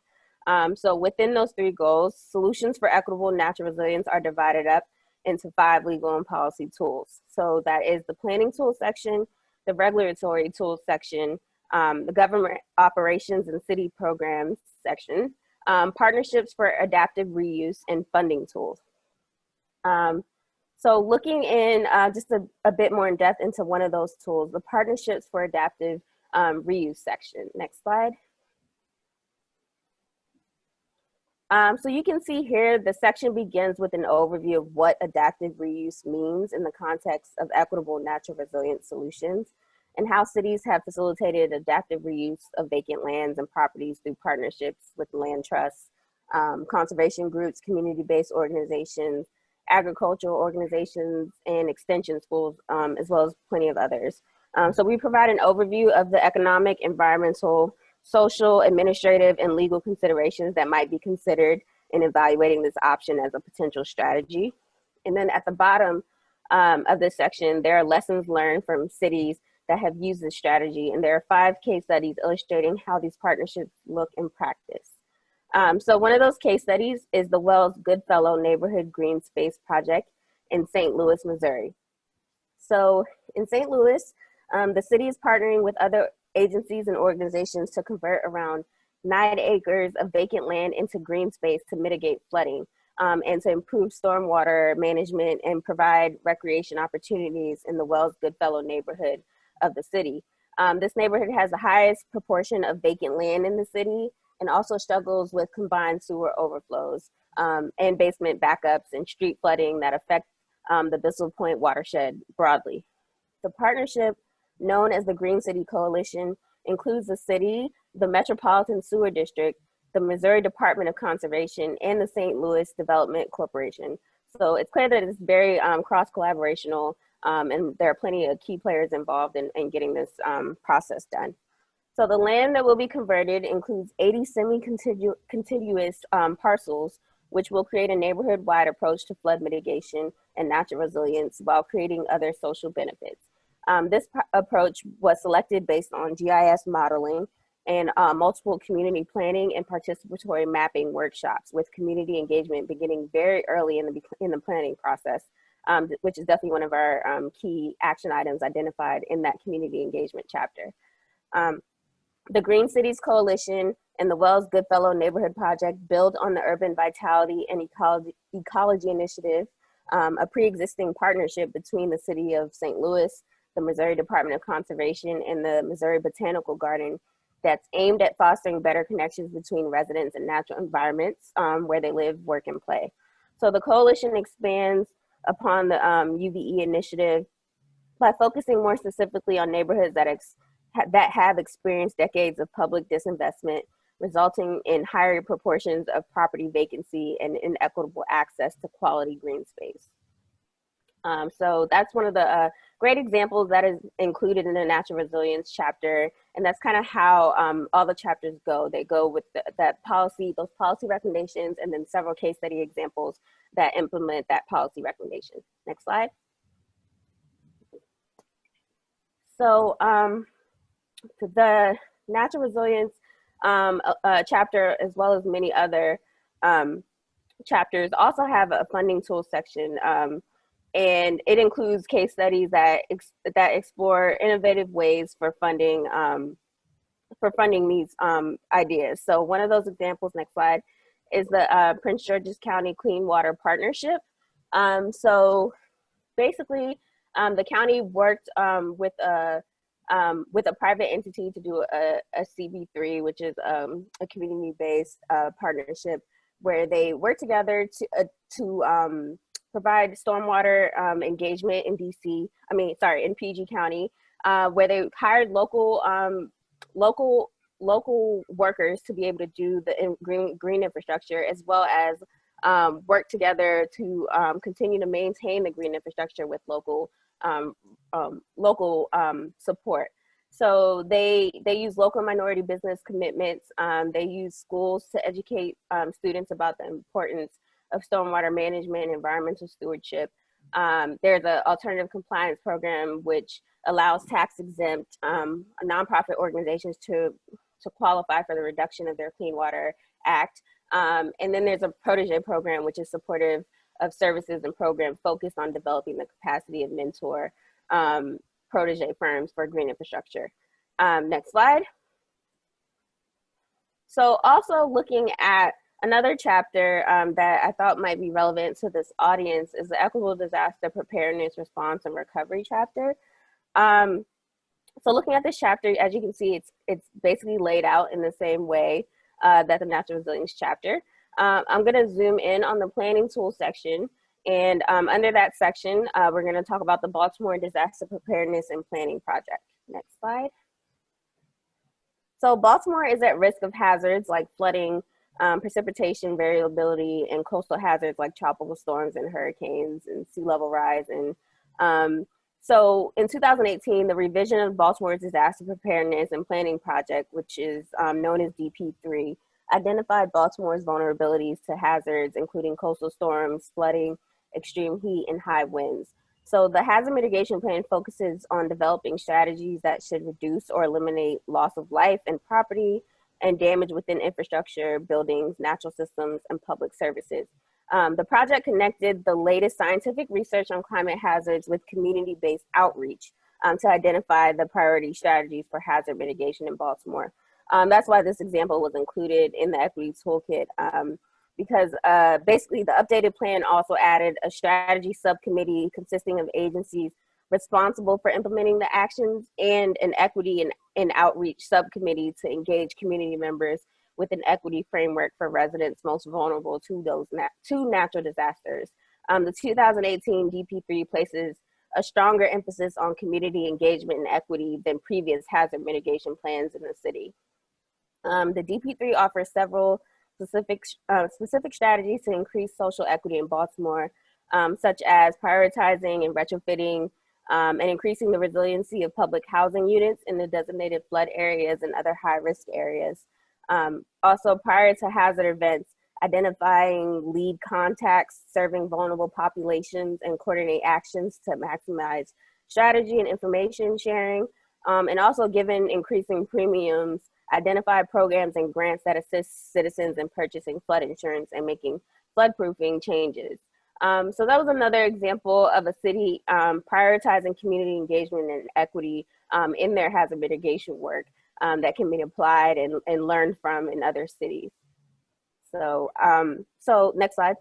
So within those 3 goals, solutions for equitable natural resilience are divided up into 5 legal and policy tools. So that is the planning tool section, the regulatory tools section, the government operations and city programs section, partnerships for adaptive reuse, and funding tools. So looking in just a bit more in depth into one of those tools, the partnerships for adaptive reuse section. Next slide. So you can see here, the section begins with an overview of what adaptive reuse means in the context of equitable natural resilient solutions and how cities have facilitated adaptive reuse of vacant lands and properties through partnerships with land trusts, conservation groups, community-based organizations, agricultural organizations, and extension schools, as well as plenty of others. So we provide an overview of the economic, environmental, social, administrative, and legal considerations that might be considered in evaluating this option as a potential strategy. And then at the bottom of this section, there are lessons learned from cities that have used this strategy. And there are 5 case studies illustrating how these partnerships look in practice. So one of those case studies is the Wells Goodfellow Neighborhood Green Space Project in St. Louis, Missouri. So in St. Louis, the city is partnering with other agencies and organizations to convert around 9 acres of vacant land into green space to mitigate flooding and to improve stormwater management and provide recreation opportunities in the Wells Goodfellow neighborhood of the city. This neighborhood has the highest proportion of vacant land in the city and also struggles with combined sewer overflows and basement backups and street flooding that affect the Bissell Point watershed broadly. The partnership, known as the Green City Coalition, includes the city, the Metropolitan Sewer District, the Missouri Department of Conservation, and the St. Louis Development Corporation. So it's clear that it's very cross-collaborational, and there are plenty of key players involved in getting this process done. So the land that will be converted includes 80 semi-contiguous parcels, which will create a neighborhood-wide approach to flood mitigation and natural resilience while creating other social benefits. This approach was selected based on GIS modeling and multiple community planning and participatory mapping workshops, with community engagement beginning very early in the planning process, which is definitely one of our key action items identified in that community engagement chapter. The Green Cities Coalition and the Wells Goodfellow Neighborhood Project build on the Urban Vitality and Ecology Initiative, a pre-existing partnership between the City of St. Louis, the Missouri Department of Conservation, and the Missouri Botanical Garden that's aimed at fostering better connections between residents and natural environments where they live, work, and play. So the coalition expands upon the UVE initiative by focusing more specifically on neighborhoods that have experienced decades of public disinvestment, resulting in higher proportions of property vacancy and inequitable access to quality green space. So that's one of the great examples that is included in the natural resilience chapter. And that's kind of how all the chapters go. They go with those policy recommendations, and then several case study examples that implement that policy recommendation. Next slide. So the natural resilience chapter, as well as many other chapters, also have a funding tools section. And it includes case studies that explore innovative ways for funding these ideas. So one of those examples, next slide, is the Prince George's County Clean Water Partnership. So basically, the county worked with a private entity to do a CB3, which is a community-based partnership where they work together to provide stormwater engagement in in PG County, where they hired local workers to be able to do the green infrastructure, as well as work together to continue to maintain the green infrastructure with local support. So they use local minority business commitments. They use schools to educate students about the importance of stormwater management and environmental stewardship. There's an alternative compliance program which allows tax-exempt nonprofit organizations to qualify for the reduction of their Clean Water Act. And then there's a protege program, which is supportive of services and programs focused on developing the capacity of mentor protege firms for green infrastructure. Next slide. So also looking at another chapter that I thought might be relevant to this audience is the Equitable Disaster Preparedness, Response, and Recovery chapter. So looking at this chapter, as you can see, it's basically laid out in the same way that the Natural Resilience chapter. I'm going to zoom in on the planning tool section. And under that section, we're going to talk about the Baltimore Disaster Preparedness and Planning Project. Next slide. So Baltimore is at risk of hazards like flooding, precipitation variability, and coastal hazards like tropical storms and hurricanes and sea level rise. And so in 2018, the revision of Baltimore's Disaster Preparedness and Planning Project, which is known as DP3, identified Baltimore's vulnerabilities to hazards, including coastal storms, flooding, extreme heat, and high winds. So the hazard mitigation plan focuses on developing strategies that should reduce or eliminate loss of life and property and damage within infrastructure, buildings, natural systems, and public services. The project connected the latest scientific research on climate hazards with community-based outreach to identify the priority strategies for hazard mitigation in Baltimore. That's why this example was included in the equity toolkit, because basically the updated plan also added a strategy subcommittee consisting of agencies responsible for implementing the actions and an equity and outreach subcommittee to engage community members with an equity framework for residents most vulnerable to those natural disasters. The 2018 DP3 places a stronger emphasis on community engagement and equity than previous hazard mitigation plans in the city. The DP3 offers several specific strategies to increase social equity in Baltimore, such as prioritizing and retrofitting and increasing the resiliency of public housing units in the designated flood areas and other high-risk areas. Also, prior to hazard events, identifying lead contacts, serving vulnerable populations, and coordinate actions to maximize strategy and information sharing, and also given increasing premiums, identify programs and grants that assist citizens in purchasing flood insurance and making flood-proofing changes. So that was another example of a city prioritizing community engagement and equity in their hazard mitigation work that can be applied and learned from in other cities. So, so next slide.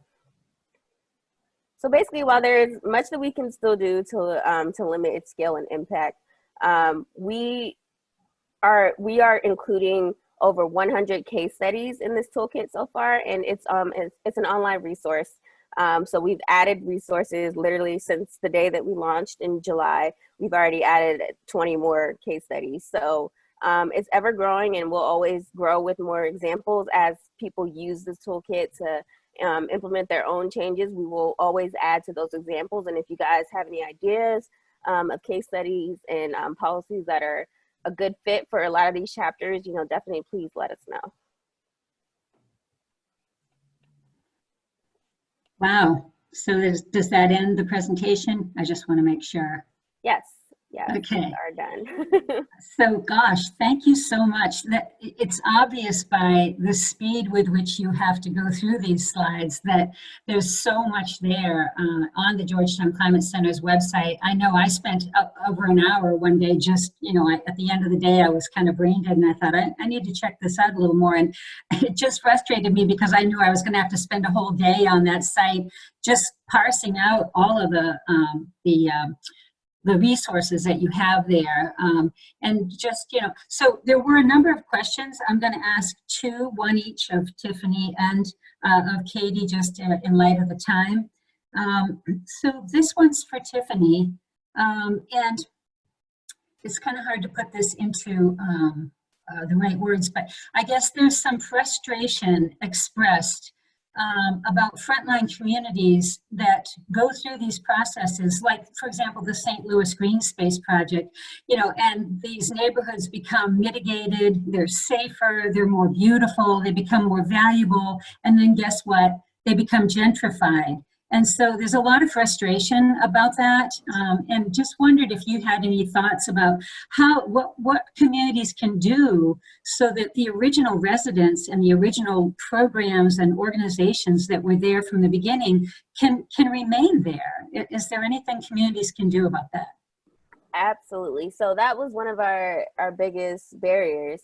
So basically, while there's much that we can still do to limit its scale and impact, we are including over 100 case studies in this toolkit so far, and it's an online resource. So we've added resources literally since the day that we launched in July. We've already added 20 more case studies. So it's ever growing, and will always grow with more examples as people use this toolkit to implement their own changes. We will always add to those examples. And if you guys have any ideas of case studies and policies that are a good fit for a lot of these chapters, definitely please let us know.
Wow. So does that end the presentation? I just want to make sure.
Yes. Yes.
Okay.
We are done.
So gosh, thank you so much. That it's obvious by the speed with which you have to go through these slides that there's so much there on the Georgetown Climate Center's website. I know I spent over an hour one day just, at the end of the day, I was kind of brain dead, and I thought I need to check this out a little more. And it just frustrated me because I knew I was going to have to spend a whole day on that site just parsing out all of the resources that you have there. And just, so there were a number of questions. I'm going to ask two, one each of Tiffany and of Katie, just in light of the time. So this one's for Tiffany. And it's kind of hard to put this into the right words, but I guess there's some frustration expressed about frontline communities that go through these processes, like, for example, the St. Louis Green Space Project, and these neighborhoods become mitigated, they're safer, they're more beautiful, they become more valuable, and then guess what? They become gentrified. And so there's a lot of frustration about that, and just wondered if you had any thoughts about what communities can do so that the original residents and the original programs and organizations that were there from the beginning can remain there. Is there anything communities can do about that?
Absolutely. So that was one of our biggest barriers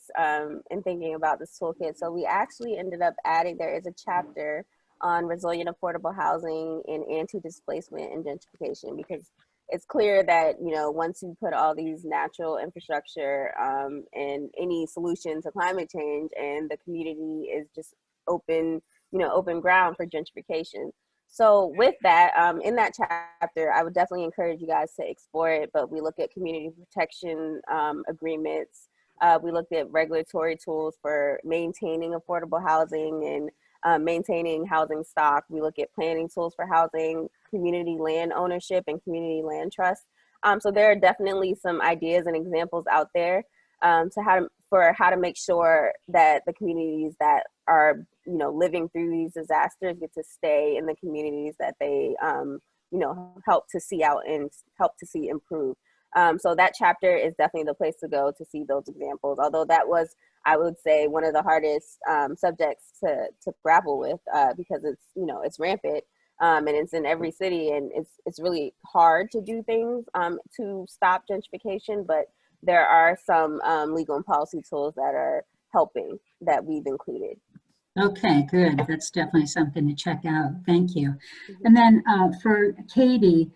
in thinking about this toolkit. So we actually ended up adding, there is a chapter on resilient affordable housing and anti-displacement and gentrification, because it's clear that, once you put all these natural infrastructure and any solution to climate change, and the community is just open open ground for gentrification. So with that, in that chapter, I would definitely encourage you guys to explore it, but we look at community protection agreements. We looked at regulatory tools for maintaining affordable housing and maintaining housing stock. We look at planning tools for housing, community land ownership, and community land trust. So there are definitely some ideas and examples out there for how to make sure that the communities that are living through these disasters get to stay in the communities that they help to see out and help to see improve. So that chapter is definitely the place to go to see those examples, although that was, I would say, one of the hardest subjects to grapple with because it's rampant and it's in every city, and it's really hard to do things to stop gentrification, but there are some legal and policy tools that are helping that we've included.
Okay, good. That's definitely something to check out. Thank you. And then for Katie,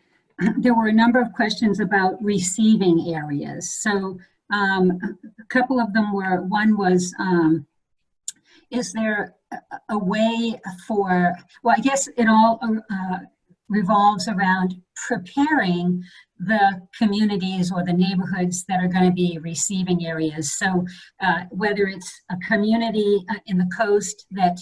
there were a number of questions about receiving areas. So a couple of them were, one was, is there a way for, well, I guess it all revolves around preparing the communities or the neighborhoods that are going to be receiving areas. So whether it's a community in the coast that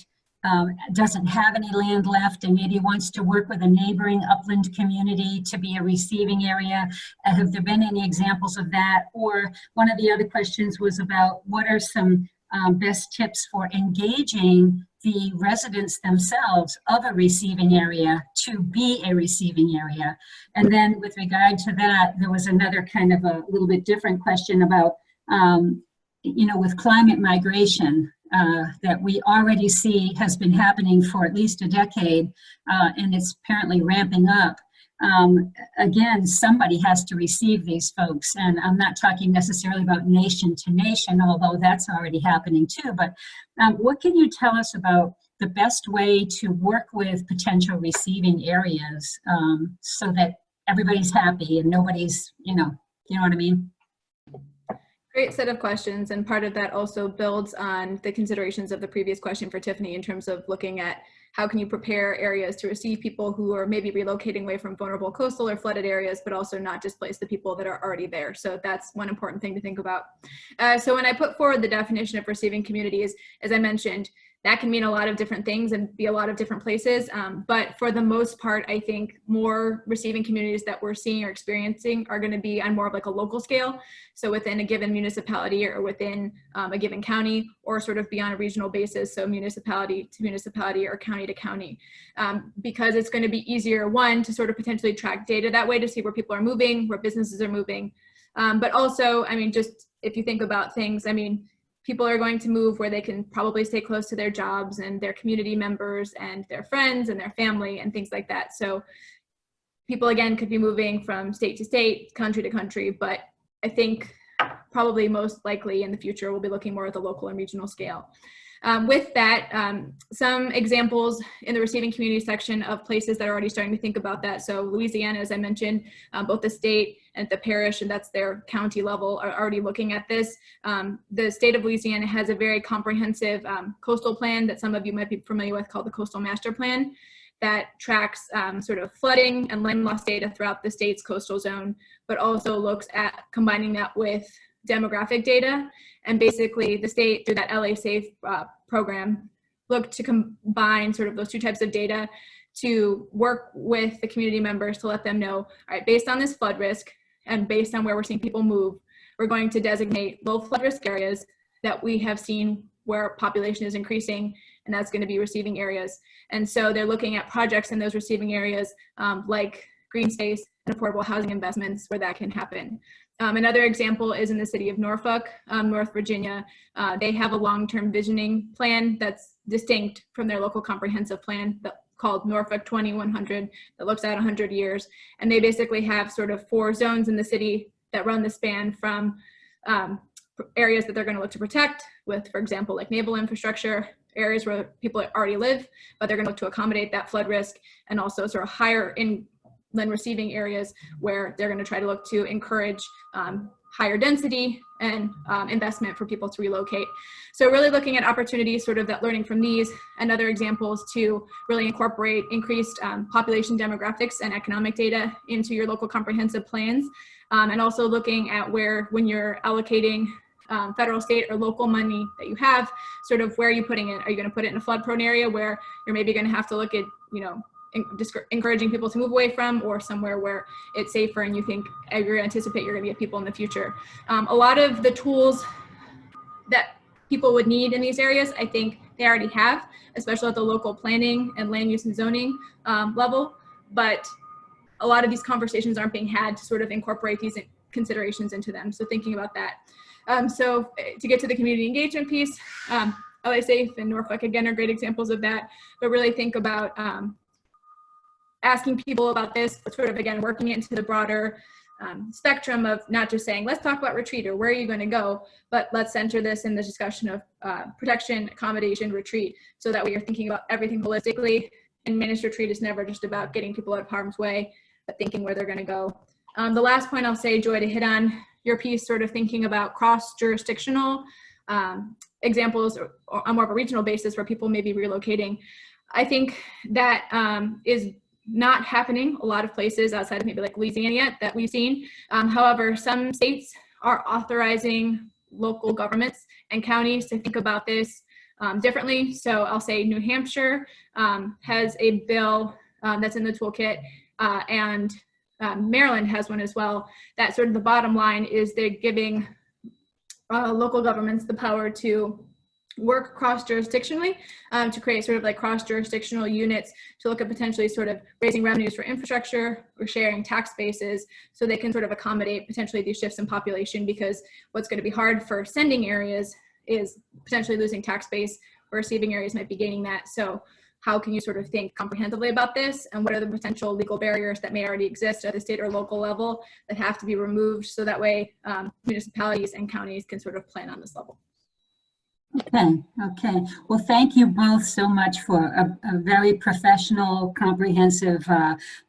doesn't have any land left and maybe wants to work with a neighboring upland community to be a receiving area, have there been any examples of that? Or one of the other questions was about what are some best tips for engaging the residents themselves of a receiving area to be a receiving area. And then with regard to that, there was another kind of a little bit different question about, with climate migration that we already see has been happening for at least a decade, and it's apparently ramping up. Again, somebody has to receive these folks, and I'm not talking necessarily about nation to nation, although that's already happening too, but what can you tell us about the best way to work with potential receiving areas so that everybody's happy and nobody's, you know what I mean?
Great set of questions, and part of that also builds on the considerations of the previous question for Tiffany in terms of looking at how can you prepare areas to receive people who are maybe relocating away from vulnerable coastal or flooded areas, but also not displace the people that are already there. So that's one important thing to think about. So when I put forward the definition of receiving communities, as I mentioned, that can mean a lot of different things and be a lot of different places. But for the most part, I think more receiving communities that we're seeing or experiencing are going to be on more of like a local scale. So within a given municipality or within a given county, or sort of be on a regional basis. So municipality to municipality or county to county, because it's going to be easier, one, to sort of potentially track data that way to see where people are moving, where businesses are moving. But also, I mean, just if you think about things, I mean, people are going to move where they can probably stay close to their jobs and their community members and their friends and their family and things like that. So people, again, could be moving from state to state, country to country, but I think probably most likely in the future, we'll be looking more at the local and regional scale. With that, some examples in the receiving community section of places that are already starting to think about that. So Louisiana, as I mentioned, both the state and the parish, and that's their county level, are already looking at this. The state of Louisiana has a very comprehensive coastal plan that some of you might be familiar with called the Coastal Master Plan that tracks sort of flooding and land loss data throughout the state's coastal zone, but also looks at combining that with demographic data. And basically the state, through that LA Safe program, looked to combine sort of those two types of data to work with the community members to let them know, all right, based on this flood risk and based on where we're seeing people move, we're going to designate low flood risk areas that we have seen where population is increasing, and that's going to be receiving areas. And so they're looking at projects in those receiving areas like green space and affordable housing investments where that can happen. Another example is in the city of Norfolk, North Virginia. They have a long-term visioning plan that's distinct from their local comprehensive plan called Norfolk 2100 that looks at 100 years. And they basically have sort of 4 zones in the city that run the span from areas that they're going to look to protect with, for example, like naval infrastructure, areas where people already live, but they're going to look to accommodate that flood risk, and also sort of higher in land receiving areas where they're going to try to look to encourage higher density and investment for people to relocate. So really looking at opportunities, sort of that learning from these and other examples to really incorporate increased population demographics and economic data into your local comprehensive plans. And also looking at where, when you're allocating federal, state, or local money that you have, sort of where are you putting it? Are you going to put it in a flood prone area where you're maybe going to have to look at, encouraging people to move away from, or somewhere where it's safer and you think you anticipate you're going to get people in the future? A lot of the tools that people would need in these areas, I think they already have, especially at the local planning and land use and zoning level. But a lot of these conversations aren't being had to sort of incorporate these considerations into them. So thinking about that. So to get to the community engagement piece, LA Safe and Norfolk, again, are great examples of that. But really think about asking people about this, but sort of, again, working it into the broader spectrum of not just saying, let's talk about retreat or where are you going to go, but let's center this in the discussion of protection, accommodation, retreat, so that way you're thinking about everything holistically. And managed retreat is never just about getting people out of harm's way, but thinking where they're going to go. The last point I'll say, Joy, to hit on your piece, sort of thinking about cross-jurisdictional examples or on more of a regional basis where people may be relocating. I think that is not happening a lot of places outside of maybe like Louisiana yet that we've seen. However, some states are authorizing local governments and counties to think about this differently. So I'll say New Hampshire has a bill that's in the toolkit, and Maryland has one as well. That sort of the bottom line is they're giving local governments the power to work cross-jurisdictionally to create sort of like cross-jurisdictional units to look at potentially sort of raising revenues for infrastructure or sharing tax bases so they can sort of accommodate potentially these shifts in population, because what's going to be hard for sending areas is potentially losing tax base, where receiving areas might be gaining that. So how can you sort of think comprehensively about this, and what are the potential legal barriers that may already exist at the state or local level that have to be removed so that way municipalities and counties can sort of plan on this level?
Okay. Well, thank you both so much for a very professional, comprehensive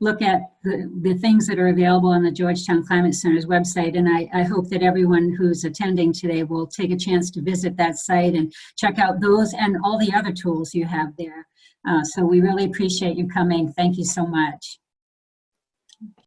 look at the things that are available on the Georgetown Climate Center's website. And I hope that everyone who's attending today will take a chance to visit that site and check out those and all the other tools you have there. So we really appreciate you coming. Thank you so much.